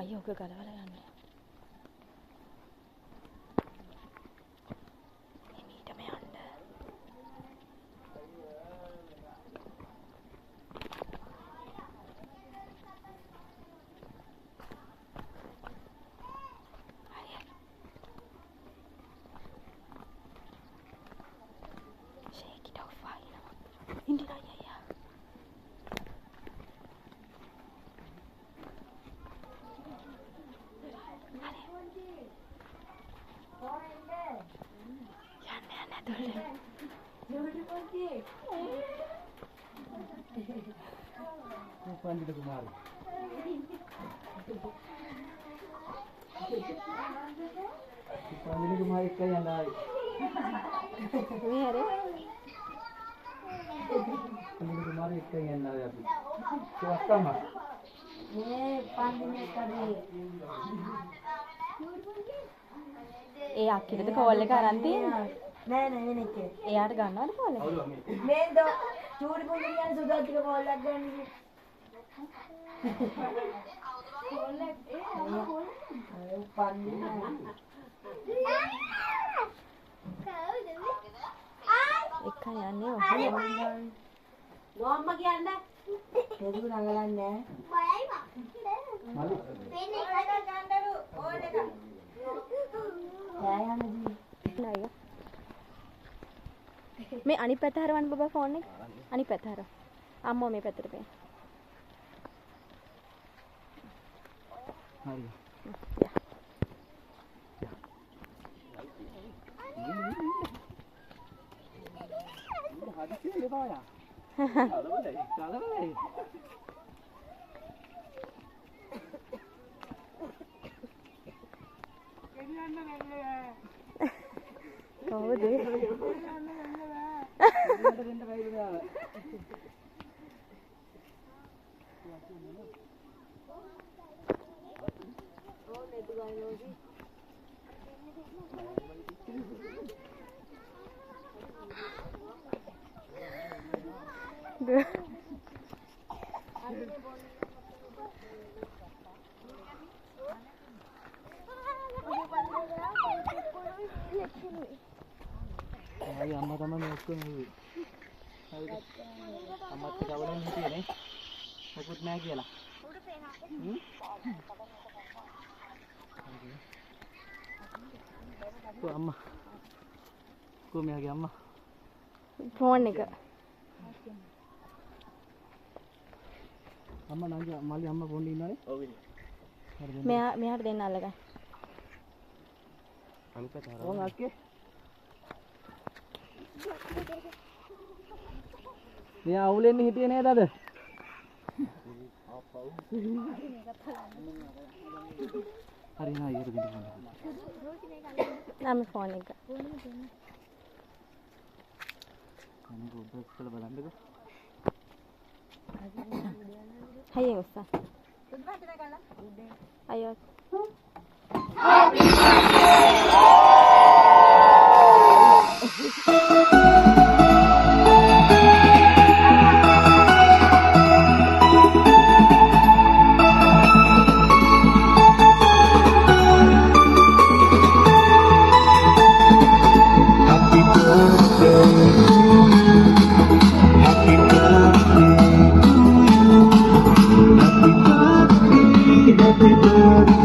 අයියෝ ඔක ගලවලා යන්නේ. එමීටම යන්න. Shake it off, Indira, yeah. Pandita Kumari. Pandita Kumari kaya yang lain. Ini ada. Pandita Kumari kaya yang lain api. Swasta mah. Ini Pandita kali. අක්කිට call එක අරන් තියෙන්නේ. නෑ නෑ වෙනෙක්. එයාට ගන්නවද කෝල් එක? මේ චූඩි පුංචි කියන සුදාතික කෝල් එකක් ගන්න. කෝල් එක එකයි යන්නේ ඔහේ. ගොම්ම කියන්නේ. ඒක නගලන්නේ නෑ. Malu. වෙනෙක් ගන්නලු කෝල් එක. මේ අනිත් පැත්ත හරවන්න බබා ෆෝන් එක. අනිත් පැත්ත හරව. අම්මෝ මේ පැත්තට පේ. Hari. හොඳ. Ay, amma තමයි මේ ඔක්කොම නෙවෙයි. හරිද? අම්මත් කවලෙන් හිටියේ මොකුත් නැහැ කියලා. අම්මා. කොහොමද අම්මා? ෆෝන් එක. අම්මා නංගි මල්ලි අම්මා ෆෝන් එකේ ඉන්නවනේ. ඔව් ඉන්නේ. හරිද? මෙයාට දෙන්න අල්ලගන්න. අනිත් පැත්ත හරවන්න. ඕන අක්කේ. මෙයා අවුලෙන්නේ හිටියේ නේද අද? හරි නෑ ඊට දෙන්න. නම් ෆෝන් එක. අනිත් ඔබ කළ බලන්නකෝ. හයිය උස්සා. අයියෝ. Happy birthday to you.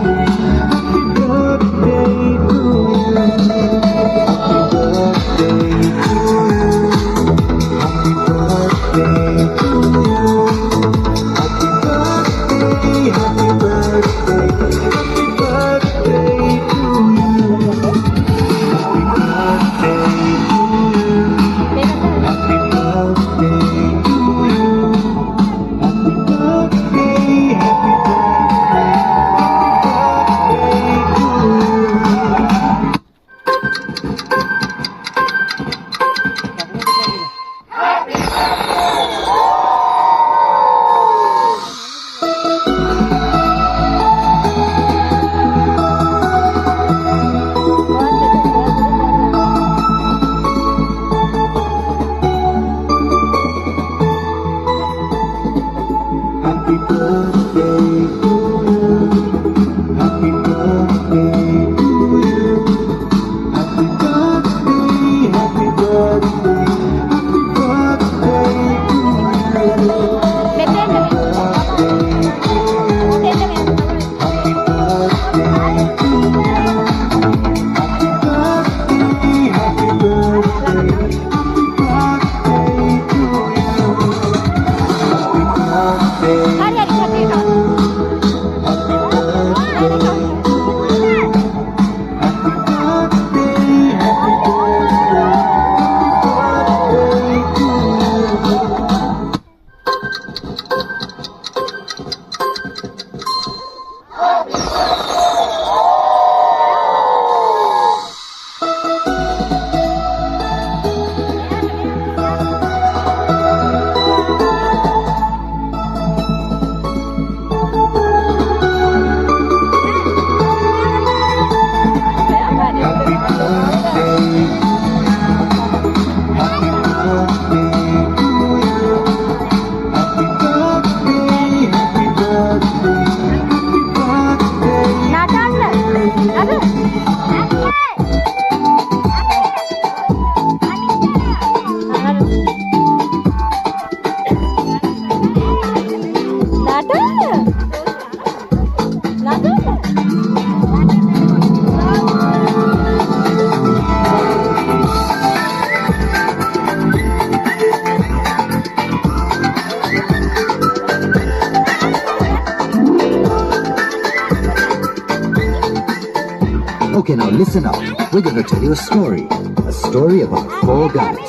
Okay, now listen up. We're going to tell you a story. A story about 4 guys.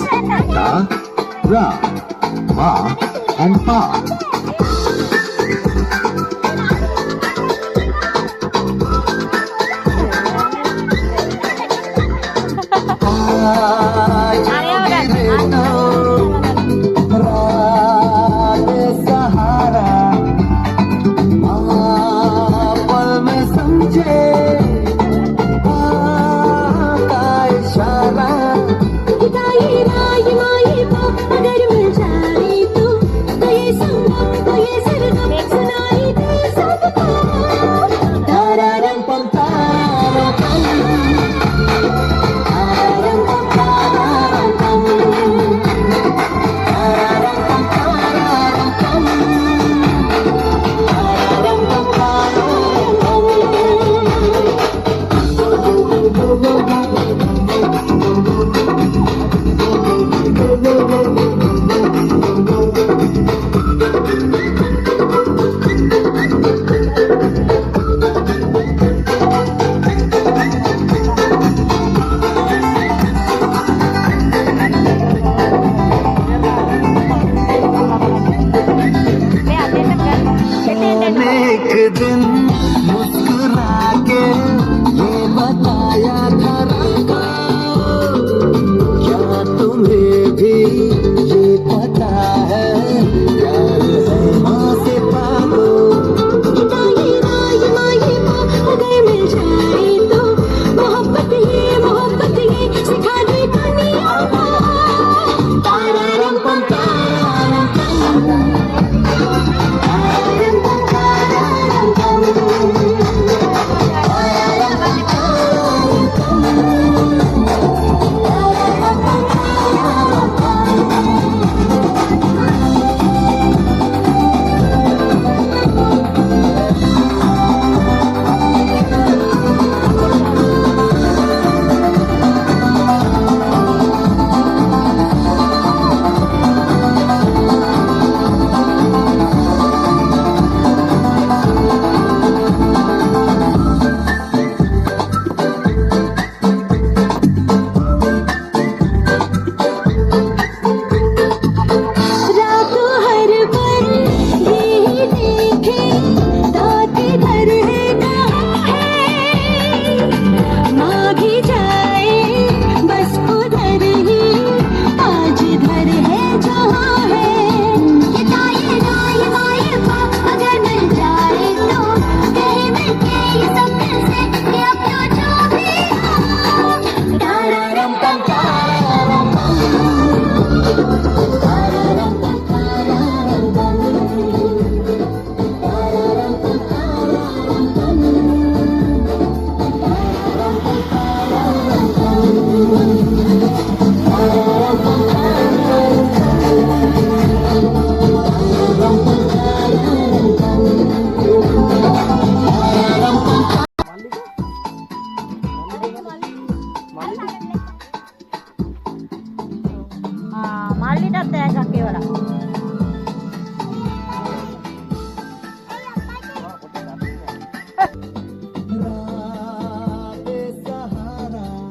Ta, Ra, Ma, and Pa.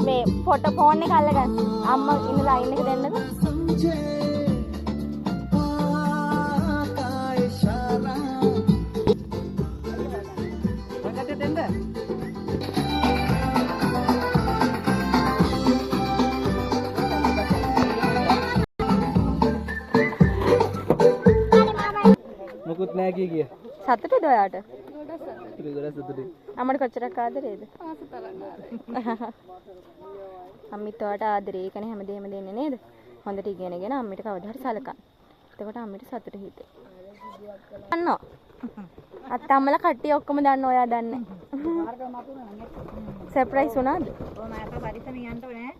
මේ ෆොටෝ ෆෝන් එක අල්ලගන්න. අම්මා ඉන්න ලයින් එක දෙන්නද? මොකුත් නෑ කිය. සතුටුද ඔයාට? ගොඩක් සතුටුයි. අම්මට කොච්චරක් ආදරේද? අම්මිත් ඔයාට ආදරේ කනේ හැමදේම දෙන්නේ නේද? හොඳට ඉගෙනගෙන අම්මිට කවදා හරි සලකන්න. එතකොට අම්මිට සතුට හිතේ. අන්නෝ. අත්තම්මලා කට්ටිය ඔක්කොම දන්න ඔයා දන්නේ. සර්ප්‍රයිස් වුණාද? ඔය මම අපේ පරිස්සම යන්න ඕනේ.